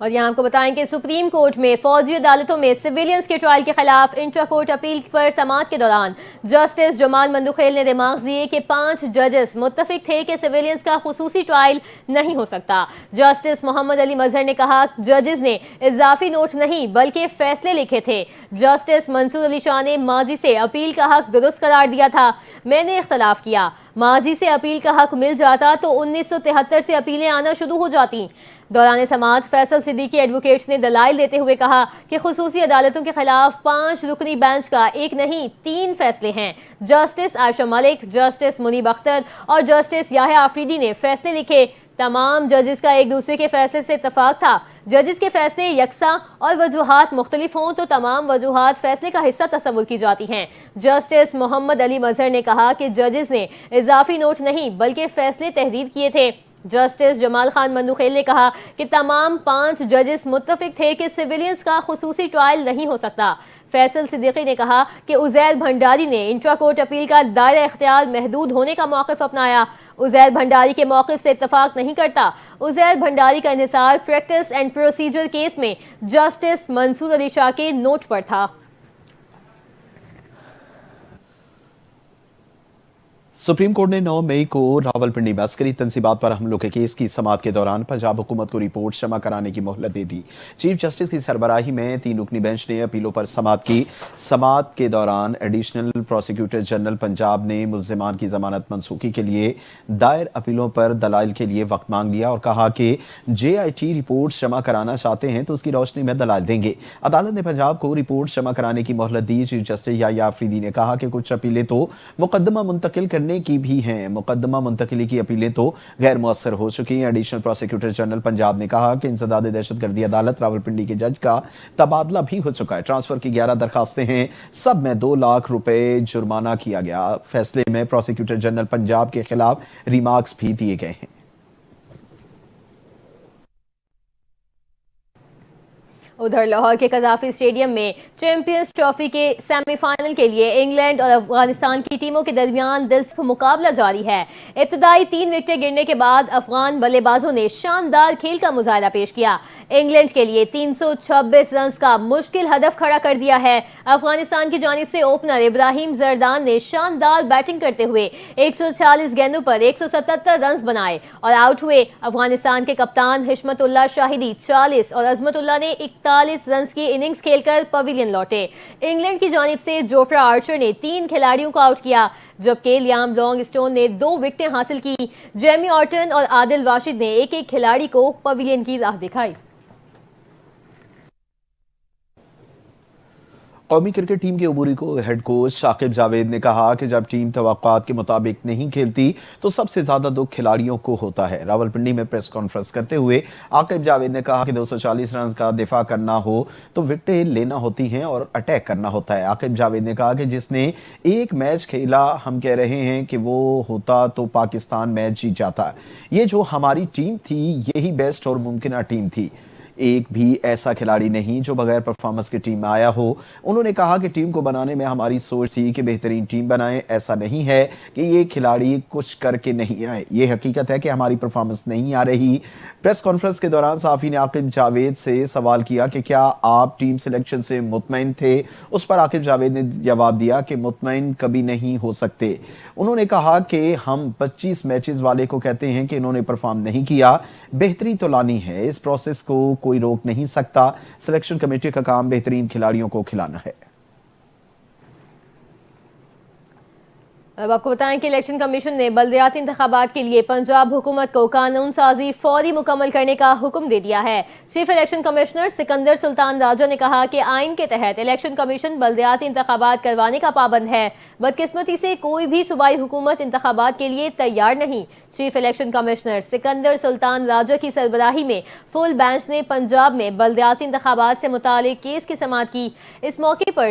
اور یہاں کو بتائیں کہ سپریم کورٹ میں فوجی عدالتوں میں سویلینز کے ٹرائل کے خلاف انٹرا کورٹ اپیل پر سماعت کے دوران جسٹس جمال مندوخیل نے دماغ دیے کہ 5 ججز متفق تھے کہ سویلینز کا خصوصی ٹرائل نہیں ہو سکتا۔ جسٹس محمد علی مظہر نے کہا ججز نے اضافی نوٹ نہیں بلکہ فیصلے لکھے تھے۔ جسٹس منصور علی شاہ نے ماضی سے اپیل کا حق درست قرار دیا تھا۔ میں نے اختلاف کیا، ماضی سے اپیل کا حق مل جاتا تو 1973 سے اپیلیں آنا شروع ہو جاتی۔ دوران سماعت فیصل صدیقی ایڈوکیٹس نے دلائل دیتے ہوئے کہا کہ خصوصی عدالتوں کے خلاف 5 رکنی بینچ کا ایک نہیں 3 فیصلے ہیں۔ جسٹس عائشہ ملک، جسٹس منیب اختر اور جسٹس یاحیٰ آفریدی نے فیصلے لکھے۔ تمام ججز کا ایک دوسرے کے فیصلے سے اتفاق تھا۔ ججز کے فیصلے یکساں اور وجوہات مختلف ہوں تو تمام وجوہات فیصلے کا حصہ تصور کی جاتی ہیں۔ جسٹس محمد علی مظہر نے کہا کہ ججز نے اضافی نوٹ نہیں بلکہ فیصلے تحریر کیے تھے۔ جسٹس جمال خان مندوخیل نے کہا کہ تمام 5 ججز متفق تھے کہ سویلینز کا خصوصی ٹرائل نہیں ہو سکتا۔ فیصل صدیقی نے کہا کہ عزیر بھنڈاری نے انٹرا کورٹ اپیل کا دائرہ اختیار محدود ہونے کا موقف اپنایا۔ عزیر بھنڈاری کے موقف سے اتفاق نہیں کرتا۔ عزیر بھنڈاری کا انحصار پریکٹس اینڈ پروسیجر کیس میں جسٹس منصور علی شاہ کے نوٹ پر تھا۔ سپریم کورٹ نے 9 مئی کو راولپنڈی میں عسکری تنصیبات پر حملوں کے کیس کی سماعت کے دوران پنجاب حکومت کو رپورٹ جمع کرانے کی مہلت دے دی۔ چیف جسٹس کی سربراہی میں 3 رکنی بینچ نے اپیلوں پر سماعت کی۔ سماعت کے دوران ایڈیشنل پروسیکیوٹر جنرل پنجاب نے ملزمان کی ضمانت منسوخی کے لیے دائر اپیلوں پر دلائل کے لیے وقت مانگ لیا اور کہا کہ JIT رپورٹ جمع کرانا چاہتے ہیں تو اس کی روشنی میں دلائل دیں گے۔ عدالت نے پنجاب کو رپورٹ جمع کرانے کی مہلت دی۔ چیف جسٹس یاحیٰ آفریدی نے کہا کہ کچھ اپیلیں تو مقدمہ منتقل کرنے کی بھی ہیں، مقدمہ منتقلی کی اپیلیں تو غیر مؤثر ہو چکی ہیں۔ ایڈیشنل پروسیکیوٹر جنرل پنجاب نے کہا کہ انسداد دہشت گردی عدالت راولپنڈی کے جج کا تبادلہ بھی ہو چکا ہے۔ ٹرانسفر کی 11 درخواستیں ہیں، سب میں 2 لاکھ روپے جرمانہ کیا گیا۔ فیصلے میں پروسیکیوٹر جنرل پنجاب کے خلاف ریمارکس بھی دیے گئے ہیں۔ ادھر لاہور کے قذافی اسٹیڈیم میں چیمپئنز ٹرافی کے سیمی فائنل کے لیے انگلینڈ اور افغانستان کی ٹیموں کے درمیان دلچسپ مقابلہ جاری ہے۔ ابتدائی 3 وکٹیں گرنے کے بعد افغان بلے بازوں نے شاندار کھیل کا مظاہرہ پیش کیا۔ انگلینڈ کے لیے 326 رنز کا مشکل ہدف کھڑا کر دیا ہے۔ افغانستان کی جانب سے اوپنر ابراہیم زردان نے شاندار بیٹنگ کرتے ہوئے 140 گیندوں پر 177 رنز بنائے اور آؤٹ ہوئے۔ افغانستان کے کپتان حشمت اللہ شاہدی 40 اور عظمت اللہ نے 41 رنز کی اننگز کھیل کر پویلین لوٹے۔ انگلینڈ کی جانب سے جوفرا آرچر نے 3 کھلاڑیوں کو آؤٹ کیا جبکہ لیام لانگ اسٹون نے 2 وکٹیں حاصل کی۔ جیمی آرٹن اور عادل راشد نے ایک ایک کھلاڑی کو پویلین کی راہ دکھائی۔ قومی کرکٹ ٹیم کے عبوری کو ہیڈ کوچ ثاقب جاوید نے کہا کہ جب ٹیم توقعات کے مطابق نہیں کھیلتی تو سب سے زیادہ دکھ کھلاڑیوں کو ہوتا ہے۔ راولپنڈی میں پریس کانفرنس کرتے ہوئے عاقب جاوید نے کہا کہ 240 رنز کا دفاع کرنا ہو تو وکٹیں لینا ہوتی ہیں اور اٹیک کرنا ہوتا ہے۔ عاقب جاوید نے کہا کہ جس نے ایک میچ کھیلا، ہم کہہ رہے ہیں کہ وہ ہوتا تو پاکستان میچ جیت جاتا۔ یہ جو ہماری ٹیم تھی یہی بیسٹ اور ممکنہ ٹیم تھی، ایک بھی ایسا کھلاڑی نہیں جو بغیر پرفارمنس کے ٹیم میں آیا ہو۔ انہوں نے کہا کہ ٹیم کو بنانے میں ہماری سوچ تھی کہ بہترین ٹیم بنائیں، ایسا نہیں ہے کہ یہ کھلاڑی کچھ کر کے نہیں آئے، یہ حقیقت ہے کہ ہماری پرفارمنس نہیں آ رہی۔ پریس کانفرنس کے دوران صحافی نے عاقب جاوید سے سوال کیا کہ کیا آپ ٹیم سلیکشن سے مطمئن تھے؟ اس پر عاقب جاوید نے جواب دیا کہ مطمئن کبھی نہیں ہو سکتے۔ انہوں نے کہا کہ ہم 25 میچز والے کو کہتے ہیں کہ انہوں نے پرفارم نہیں کیا، بہتری تو لانی ہے، اس پروسیس کو کوئی روک نہیں سکتا۔ سلیکشن کمیٹی کا کام بہترین کھلاڑیوں کو کھلانا ہے۔ اب آپ کو بتائیں کہ الیکشن کمیشن نے بلدیاتی انتخابات کے لیے پنجاب حکومت کو قانون سازی فوری مکمل کرنے کا حکم دے دیا ہے۔ چیف الیکشن کمشنر سکندر سلطان راجہ نے کہا کہ آئین کے تحت الیکشن کمیشن بلدیاتی انتخابات کروانے کا پابند ہے۔ بدقسمتی سے کوئی بھی صوبائی حکومت انتخابات کے لیے تیار نہیں۔ چیف الیکشن کمشنر سکندر سلطان راجہ کی سربراہی میں فل بینچ نے پنجاب میں بلدیاتی انتخابات سے متعلق کیس کی سماعت کی۔ اس موقع پر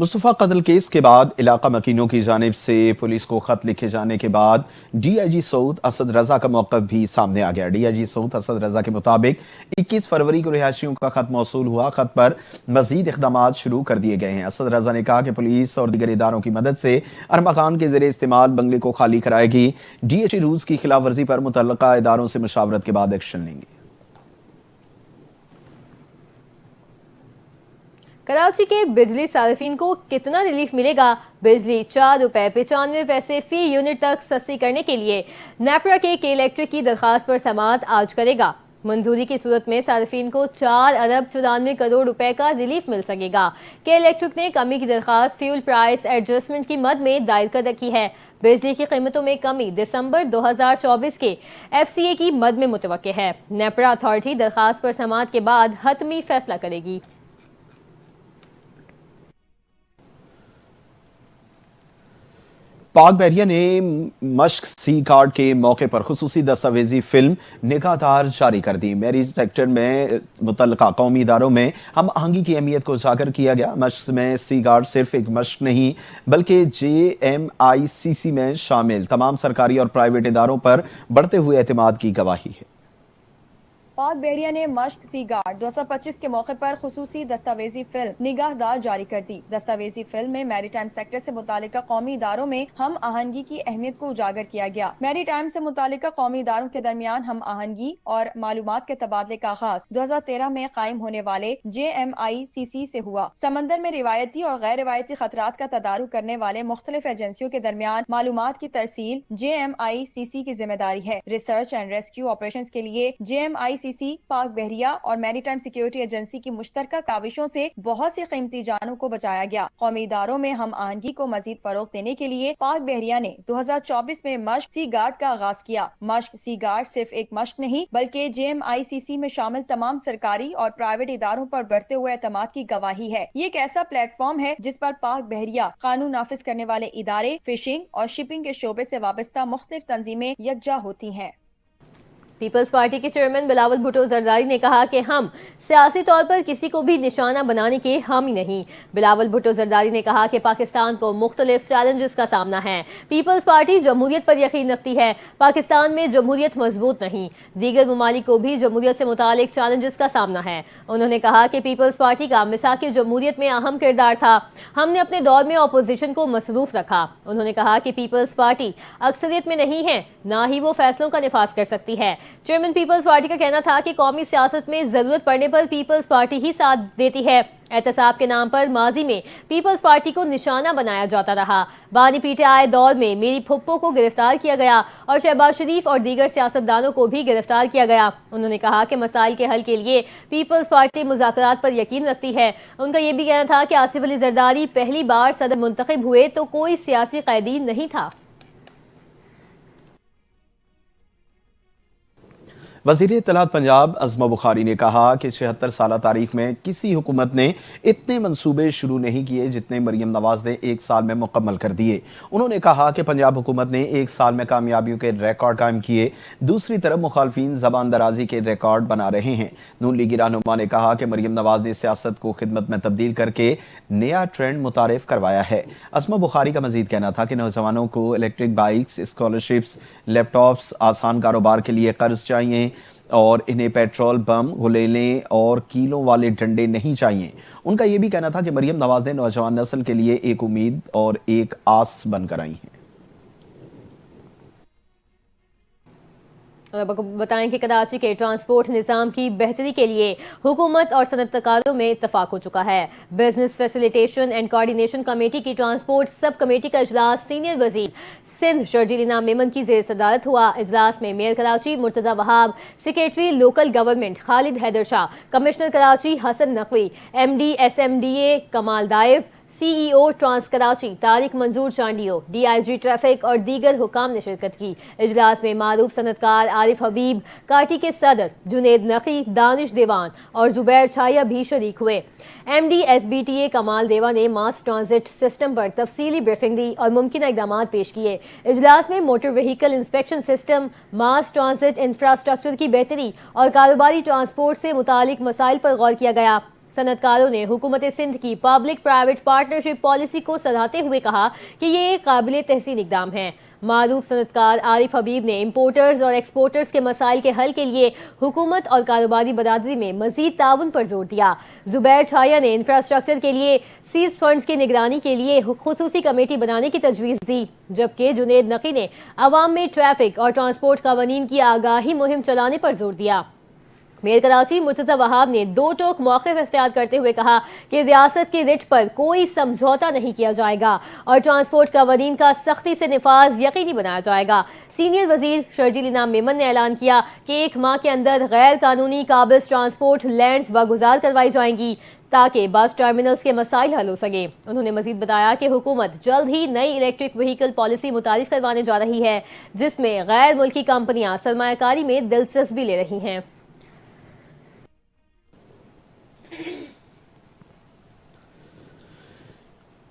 مصطفیٰ قتل کیس کے بعد علاقہ مکینوں کی جانب سے پولیس کو خط لکھے جانے کے بعد ڈی آئی جی سعود اسد رضا کا موقف بھی سامنے آ گیا۔ ڈی آئی جی سعود اسد رضا کے مطابق 21 فروری کو رہائشیوں کا خط موصول ہوا، خط پر مزید اقدامات شروع کر دیے گئے ہیں۔ اسد رضا نے کہا کہ پولیس اور دیگر اداروں کی مدد سے ارمغان کے زیر استعمال بنگلے کو خالی کرائے گی۔ ڈی ایچ ای رولز کی خلاف ورزی پر متعلقہ اداروں سے مشاورت کے بعد ایکشن لیں گے۔ کراچی کے بجلی صارفین کو کتنا ریلیف ملے گا؟ بجلی 4.95 فی یونٹ تک سستی کرنے کے لیے نیپرا کے الیکٹرک کی درخواست پر سماعت آج کرے گا۔ منظوری کی صورت میں صارفین کو 4 ارب 94 کروڑ روپے کا ریلیف مل سکے گا۔ الیکٹرک نے کمی کی درخواست فیول پرائس ایڈجسٹمنٹ کی مد میں دائر کر رکھی ہے۔ بجلی کی قیمتوں میں کمی دسمبر 2024 کے ایف سی اے کی مد میں متوقع ہے۔ نیپرا اتھارٹی درخواست پر سماعت کے بعد حتمی فیصلہ کرے گی۔ پاک بحریہ نے مشق سی کارڈ کے موقع پر خصوصی دستاویزی فلم نگاہ دار جاری کر دی۔ میریج سیکٹر میں متعلقہ قومی اداروں میں ہم آہنگی کی اہمیت کو اجاگر کیا گیا۔ مشق میں سی کارڈ صرف ایک مشق نہیں بلکہ JMICC میں شامل تمام سرکاری اور پرائیویٹ اداروں پر بڑھتے ہوئے اعتماد کی گواہی ہے۔ پاک بحریہ نے مشق سی گارڈ 2025 کے موقع پر خصوصی دستاویزی فلم نگاہ دار جاری کر دی۔ دستاویزی فلم میں میری ٹائم سیکٹر سے متعلقہ قومی اداروں میں ہم آہنگی کی اہمیت کو اجاگر کیا گیا۔ میری ٹائم سے متعلقہ قومی اداروں کے درمیان ہم آہنگی اور معلومات کے تبادلے کا آغاز 2013 میں قائم ہونے والے JMICC سے ہوا۔ سمندر میں روایتی اور غیر روایتی خطرات کا تدارک کرنے والے مختلف ایجنسیوں کے درمیان معلومات کی ترسیل JMICC کی ذمہ داری ہے۔ ریسرچ اینڈ ریسکیو آپریشنز کے لیے JMICC پاک بحریہ اور میری ٹائم سیکیورٹی ایجنسی کی مشترکہ کاوشوں سے بہت سی قیمتی جانوں کو بچایا گیا۔ قومی اداروں میں ہم آہنگی کو مزید فروغ دینے کے لیے پاک بحریہ نے 2024 میں مشق سی گارڈ کا آغاز کیا۔ مشق سی گارڈ صرف ایک مشق نہیں بلکہ JMICC میں شامل تمام سرکاری اور پرائیویٹ اداروں پر بڑھتے ہوئے اعتماد کی گواہی ہے۔ یہ ایک ایسا پلیٹ فارم ہے جس پر پاک بحریہ، قانون نافذ کرنے والے ادارے، فشنگ اور شپنگ کے شعبے سے وابستہ مختلف تنظیمیں یکجا ہوتی ہیں۔ پیپلز پارٹی کے چیئرمین بلاول بھٹو زرداری نے کہا کہ ہم سیاسی طور پر کسی کو بھی نشانہ بنانے کے حامی نہیں۔ بلاول بھٹو زرداری نے کہا کہ پاکستان کو مختلف چیلنجز کا سامنا ہے۔ پیپلز پارٹی جمہوریت پر یقین رکھتی ہے۔ پاکستان میں جمہوریت مضبوط نہیں، دیگر ممالک کو بھی جمہوریت سے متعلق چیلنجز کا سامنا ہے۔ انہوں نے کہا کہ پیپلز پارٹی کا میثاق جمہوریت میں اہم کردار تھا۔ ہم نے اپنے دور میں اپوزیشن کو مصروف رکھا۔ انہوں نے کہا کہ پیپلز پارٹی اکثریت میں نہیں ہے، نہ ہی وہ فیصلوں کا نفاذ کر سکتی ہے۔ چیئرمین پیپلز پارٹی کا کہنا تھا کہ قومی سیاست میں ضرورت پڑنے پر پیپلز پارٹی ہی ساتھ دیتی ہے۔ احتساب کے نام پر ماضی میں پیپلز پارٹی کو نشانہ بنایا جاتا رہا۔ بانی پیٹے آئے دور میں میری پھپھو کو گرفتار کیا گیا اور شہباز شریف اور دیگر سیاستدانوں کو بھی گرفتار کیا گیا۔ انہوں نے کہا کہ مسائل کے حل کے لیے پیپلز پارٹی مذاکرات پر یقین رکھتی ہے۔ ان کا یہ بھی کہنا تھا کہ آصف علی زرداری پہلی بار صدر منتخب ہوئے تو کوئی سیاسی قیدی نہیں تھا۔ وزیر اطلاعات پنجاب عظمہ بخاری نے کہا کہ 76 سالہ تاریخ میں کسی حکومت نے اتنے منصوبے شروع نہیں کیے جتنے مریم نواز نے ایک سال میں مکمل کر دیے۔ انہوں نے کہا کہ پنجاب حکومت نے ایک سال میں کامیابیوں کے ریکارڈ قائم کیے، دوسری طرف مخالفین زبان درازی کے ریکارڈ بنا رہے ہیں۔ نون لیگی رہنما نے کہا کہ مریم نواز نے سیاست کو خدمت میں تبدیل کر کے نیا ٹرینڈ متعارف کروایا ہے۔ عظمہ بخاری کا مزید کہنا تھا کہ نوجوانوں کو الیکٹرک بائکس، اسکالرشپس، لیپ ٹاپس، آسان کاروبار کے لیے قرض چاہیے اور انہیں پیٹرول بم، گلیلیں اور کیلوں والے ڈنڈے نہیں چاہیے۔ ان کا یہ بھی کہنا تھا کہ مریم نواز نے نوجوان نسل کے لیے ایک امید اور ایک آس بن کر آئی ہیں۔ اور اب بتائیں کہ کراچی کے ٹرانسپورٹ نظام کی بہتری کے لیے حکومت اور صنعت کاروں میں اتفاق ہو چکا ہے۔ Business facilitation and coordination committee کی ٹرانسپورٹ سب کمیٹی کا اجلاس سینئر وزیر سندھ شرجیل انعام میمن کی زیر صدارت ہوا۔ اجلاس میں میئر کراچی مرتضی وہاب، سیکریٹری لوکل گورنمنٹ خالد حیدر شاہ، کمشنر کراچی حسن نقوی، MD SMDA کمال دائف، CEO ٹرانس کراچی طارق منظور چانڈیو، DIG ٹریفک اور دیگر حکام نے شرکت کی۔ اجلاس میں معروف صنعت کار عارف حبیب، کاٹی کے صدر جنید نقی، دانش دیوان اور زبیر چھایا بھی شریک ہوئے۔ MD SBTA کمال دیوا نے ماس ٹرانزٹ سسٹم پر تفصیلی بریفنگ دی اور ممکنہ اقدامات پیش کیے۔ اجلاس میں موٹر وہیکل انسپیکشن سسٹم، ماس ٹرانزٹ انفراسٹرکچر کی بہتری اور کاروباری ٹرانسپورٹ سے متعلق مسائل پر غور کیا گیا۔ صنعت کاروں نے حکومت سندھ کی پبلک پرائیویٹ پارٹنرشپ پالیسی کو سراہتے ہوئے کہا کہ یہ ایک قابل تحسین اقدام ہے۔ معروف صنعت کار عارف حبیب نے امپورٹرز اور ایکسپورٹرز کے مسائل کے حل کے لیے حکومت اور کاروباری برادری میں مزید تعاون پر زور دیا۔ زبیر چھایا نے انفراسٹرکچر کے لیے سیز فنڈز کی نگرانی کے لیے خصوصی کمیٹی بنانے کی تجویز دی، جبکہ جنید نقی نے عوام میں ٹریفک اور ٹرانسپورٹ قوانین کی آگاہی مہم چلانے پر زور دیا۔ میئر کراچی مرتضی وہاب نے دو ٹوک موقف اختیار کرتے ہوئے کہا کہ ریاست کے رٹ پر کوئی سمجھوتا نہیں کیا جائے گا اور ٹرانسپورٹ قوانین کا سختی سے نفاذ یقینی بنایا جائے گا۔ سینئر وزیر شرجیل انعام میمن نے اعلان کیا کہ 1 ماہ کے اندر غیر قانونی قابض ٹرانسپورٹ لینڈز واگزار کروائی جائیں گی تاکہ بس ٹرمینلز کے مسائل حل ہو سکیں۔ انہوں نے مزید بتایا کہ حکومت جلد ہی نئی الیکٹرک وہیکل پالیسی متعارف کروانے جا رہی ہے، جس میں غیر ملکی کمپنیاں سرمایہ کاری میں دلچسپی لے رہی ہیں۔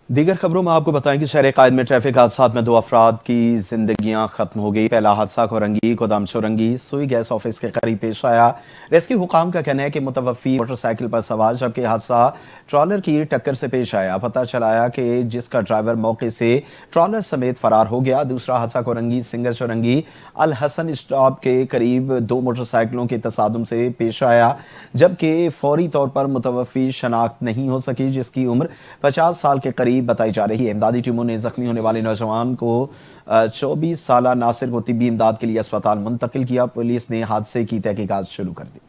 دیگر خبروں میں آپ کو بتائیں کہ شہر قائد میں ٹریفک حادثات میں 2 افراد کی زندگیاں ختم ہو گئی۔ پہلا حادثہ کورنگی گودام چورنگی سوئی گیس آفس کے قریب پیش آیا۔ ریسکیو حکام کا کہنا ہے کہ متوفی موٹر سائیکل پر سوار، جبکہ حادثہ ٹرالر کی ٹکر سے پیش آیا۔ پتہ چلا کہ جس کا ڈرائیور موقع سے ٹرالر سمیت فرار ہو گیا۔ دوسرا حادثہ کورنگی سنگر چورنگی الحسن اسٹاپ کے قریب 2 موٹر سائیکلوں کے تصادم سے پیش آیا، جبکہ فوری طور پر متوفی شناخت نہیں ہو سکی، جس کی عمر 50 سال کے قریب بتائی جا رہی ہے۔ امدادی ٹیموں نے زخمی ہونے والے نوجوان کو 24 سالہ ناصر کو طبی امداد کے لیے اسپتال منتقل کیا۔ پولیس نے حادثے کی تحقیقات شروع کر دی۔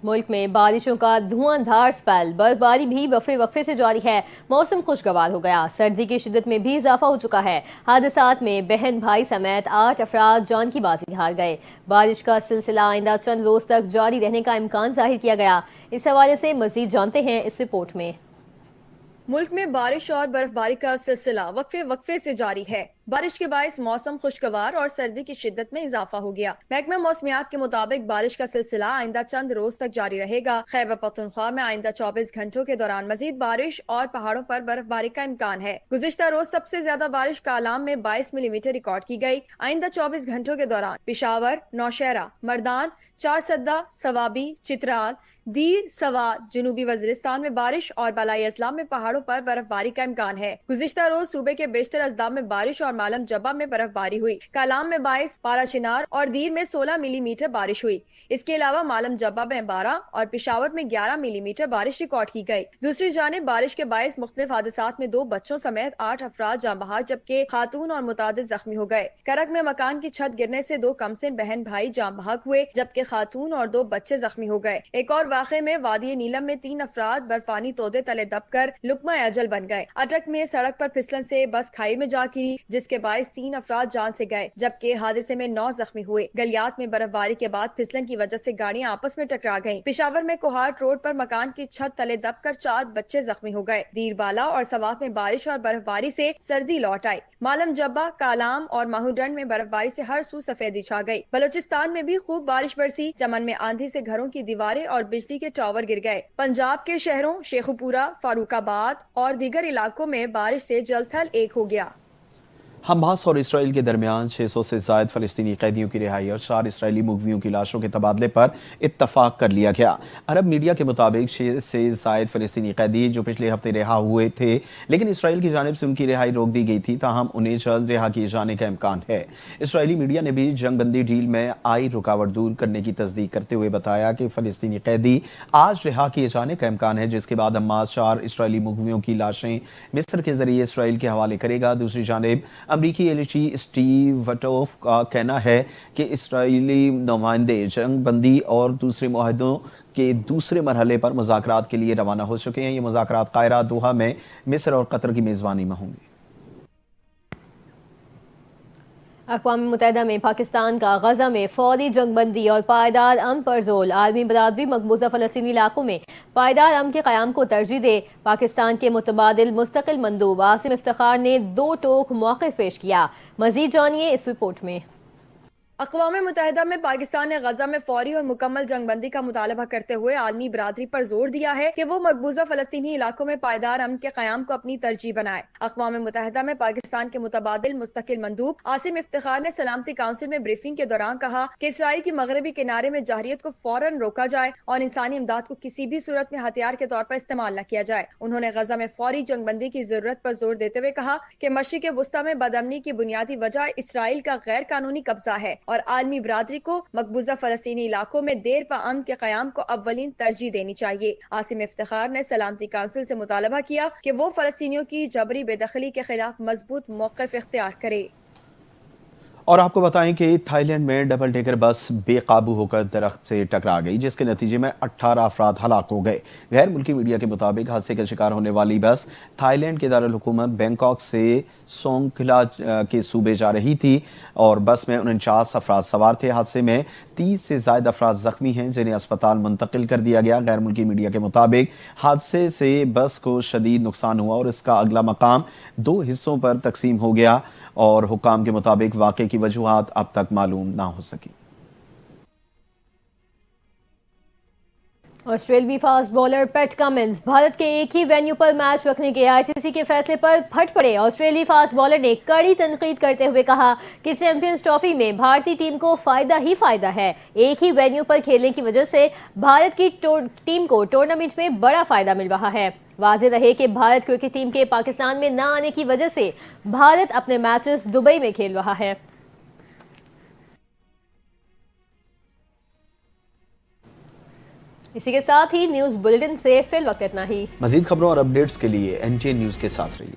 ملک میں بارشوں کا دھواں دھار سپیل، برفباری بھی وقفے سے جاری ہے۔ موسم خوشگوار ہو گیا، سردی کی شدت میں بھی اضافہ ہو چکا ہے۔ حادثات میں بہن بھائی سمیت 8 افراد جان کی بازی ہار گئے۔ بارش کا سلسلہ آئندہ چند روز تک جاری رہنے کا امکان ظاہر کیا گیا۔ اس حوالے سے مزید جانتے ہیں اس رپورٹ میں۔ ملک میں بارش اور برفباری کا سلسلہ وقفے سے جاری ہے۔ بارش کے باعث موسم خوشگوار اور سردی کی شدت میں اضافہ ہو گیا۔ محکمہ موسمیات کے مطابق بارش کا سلسلہ آئندہ چند روز تک جاری رہے گا۔ خیبر پختونخوا میں آئندہ 24 گھنٹوں کے دوران مزید بارش اور پہاڑوں پر برفباری کا امکان ہے۔ گزشتہ روز سب سے زیادہ بارش کالام میں 22 ملی میٹر ریکارڈ کی گئی۔ آئندہ 24 گھنٹوں کے دوران پشاور، نوشہرہ، مردان، چارسدہ، سوابی، چترال، دیر، سوات، جنوبی وزیرستان میں بارش اور بالائی اضلاع میں پہاڑوں پر برفباری کا امکان ہے۔ گزشتہ روز صوبے کے بیشتر اضلاع میں بارش اور مالم جبہ میں برفباری ہوئی۔ کالام میں 22، پارا شنار اور دیر میں 16 ملی میٹر بارش ہوئی۔ اس کے علاوہ مالم جبہ میں 12 اور پشاور میں 11 ملی میٹر بارش ریکارڈ کی گئی۔ دوسری جانب بارش کے باعث مختلف حادثات میں 2 بچوں سمیت 8 افراد جاں بحق، جبکہ خاتون اور متعدد زخمی ہو گئے۔ کرک میں مکان کی چھت گرنے سے 2 کمسن بہن بھائی جاں بحق ہوئے، جبکہ خاتون اور 2 بچے زخمی ہو گئے۔ ایک اور واقعے میں وادی نیلم میں 3 افراد برفانی تودے تلے دب کر لقمہ اجل بن گئے۔ اٹک میں سڑک پر پھسلن سے بس کھائی میں جا گری، جس کے باعث 3 افراد جان سے گئے، جبکہ حادثے میں 9 زخمی ہوئے۔ گلیات میں برفباری کے بعد پھسلن کی وجہ سے گاڑیاں آپس میں ٹکرا گئیں۔ پشاور میں کوہاٹ روڈ پر مکان کی چھت تلے دب کر 4 بچے زخمی ہو گئے۔ دیر بالا اور سوات میں بارش اور برفباری سے سردی لوٹ آئی۔ مالم جبہ، کالام اور ماہوڈنڈ میں برفباری سے ہر سو سفیدی چھا گئی۔ بلوچستان میں بھی خوب بارش برسی، چمن میں آندھی سے گھروں کی دیواریں اور بجلی کے ٹاور گر گئے۔ پنجاب کے شہروں شیخوپورہ، فاروق آباد اور دیگر علاقوں میں بارش سے جل تھل ایک ہو گیا۔ حماس اور اسرائیل کے درمیان 600 سے زائد فلسطینی قیدیوں کی رہائی اور 4 اسرائیلی مغویوں کی لاشوں کے تبادلے پر اتفاق کر لیا گیا۔ عرب میڈیا کے مطابق 6 سے زائد فلسطینی قیدی جو پچھلے ہفتے رہا ہوئے تھے، لیکن اسرائیل کی جانب سے ان کی رہائی روک دی گئی تھی، تاہم انہیں جلد رہا کیے جانے کا امکان ہے۔ اسرائیلی میڈیا نے بھی جنگ بندی ڈیل میں آئی رکاوٹ دور کرنے کی تصدیق کرتے ہوئے بتایا کہ فلسطینی قیدی آج رہا کیے جانے کا امکان ہے، جس کے بعد حماس 4 اسرائیلی مغویوں کی لاشیں مصر کے ذریعے اسرائیل کے حوالے کرے گا۔ دوسری جانب امریکی ایلچی اسٹیو وٹوف کا کہنا ہے کہ اسرائیلی نمائندے جنگ بندی اور دوسرے معاہدوں کے دوسرے مرحلے پر مذاکرات کے لیے روانہ ہو چکے ہیں۔ یہ مذاکرات قاہرہ، دوحہ میں مصر اور قطر کی میزبانی میں ہوں گے۔ اقوام متحدہ میں پاکستان کا غزہ میں فوری جنگ بندی اور پائیدار امن پر زور۔ عالمی برادری مقبوضہ فلسطینی علاقوں میں پائیدار امن کے قیام کو ترجیح دے۔ پاکستان کے متبادل مستقل مندوب عاصم افتخار نے 2 ٹوک موقف پیش کیا۔ مزید جانیے اس رپورٹ میں۔ اقوام متحدہ میں پاکستان نے غزہ میں فوری اور مکمل جنگ بندی کا مطالبہ کرتے ہوئے عالمی برادری پر زور دیا ہے کہ وہ مقبوضہ فلسطینی علاقوں میں پائیدار امن کے قیام کو اپنی ترجیح بنائے۔ اقوام متحدہ میں پاکستان کے متبادل مستقل مندوب عاصم افتخار نے سلامتی کونسل میں بریفنگ کے دوران کہا کہ اسرائیل کی مغربی کنارے میں جارحیت کو فوراً روکا جائے اور انسانی امداد کو کسی بھی صورت میں ہتھیار کے طور پر استعمال نہ کیا جائے۔ انہوں نے غزہ میں فوری جنگ بندی کی ضرورت پر زور دیتے ہوئے کہا کہ مشرق وسطی میں بدامنی کی بنیادی وجہ اسرائیل کا غیر قانونی قبضہ ہے اور عالمی برادری کو مقبوضہ فلسطینی علاقوں میں دیر پا امن کے قیام کو اولین ترجیح دینی چاہیے۔ عاصم افتخار نے سلامتی کونسل سے مطالبہ کیا کہ وہ فلسطینیوں کی جبری بے دخلی کے خلاف مضبوط موقف اختیار کرے۔ اور آپ کو بتائیں کہ تھائی لینڈ میں ڈبل ڈیکر بس بے قابو ہو کر درخت سے ٹکرا گئی، جس کے نتیجے میں 18 افراد ہلاک ہو گئے۔ غیر ملکی میڈیا کے مطابق حادثے کا شکار ہونے والی بس تھائی لینڈ کے دارالحکومت بینکاک سے سونگکھلا کے صوبے جا رہی تھی اور بس میں 49 افراد سوار تھے۔ حادثے میں 30 سے زائد افراد زخمی ہیں، جنہیں اسپتال منتقل کر دیا گیا۔ غیر ملکی میڈیا کے مطابق حادثے سے بس کو شدید نقصان ہوا اور اس کا اگلا مقام 2 حصوں پر تقسیم ہو گیا اور حکام کے مطابق واقعے کی وجوہات اب تک معلوم نہ ہو سکی۔ آسٹریلوی فاسٹ بولر پیٹ کمنز بھارت کے ایک ہی وینیو پر میچ رکھنے کے ICC کے فیصلے پر پھٹ پڑے۔ آسٹریلوی فاسٹ بولر نے کڑی تنقید کرتے ہوئے کہا کہ چیمپئنز ٹرافی میں بھارتی ٹیم کو فائدہ ہی فائدہ ہے۔ ایک ہی وینیو پر کھیلنے کی وجہ سے بھارت کی ٹیم کو ٹورنامنٹ میں بڑا فائدہ مل رہا ہے۔ واضح رہے کہ بھارت کرکٹ ٹیم کے پاکستان میں نہ آنے کی وجہ سے بھارت اپنے میچز دبئی میں کھیل رہا ہے۔ اسی کے ساتھ ہی نیوز بلیٹن سے فی الوقت اتنا ہی۔ مزید خبروں اور اپڈیٹس کے لیے NJ نیوز کے ساتھ رہیے۔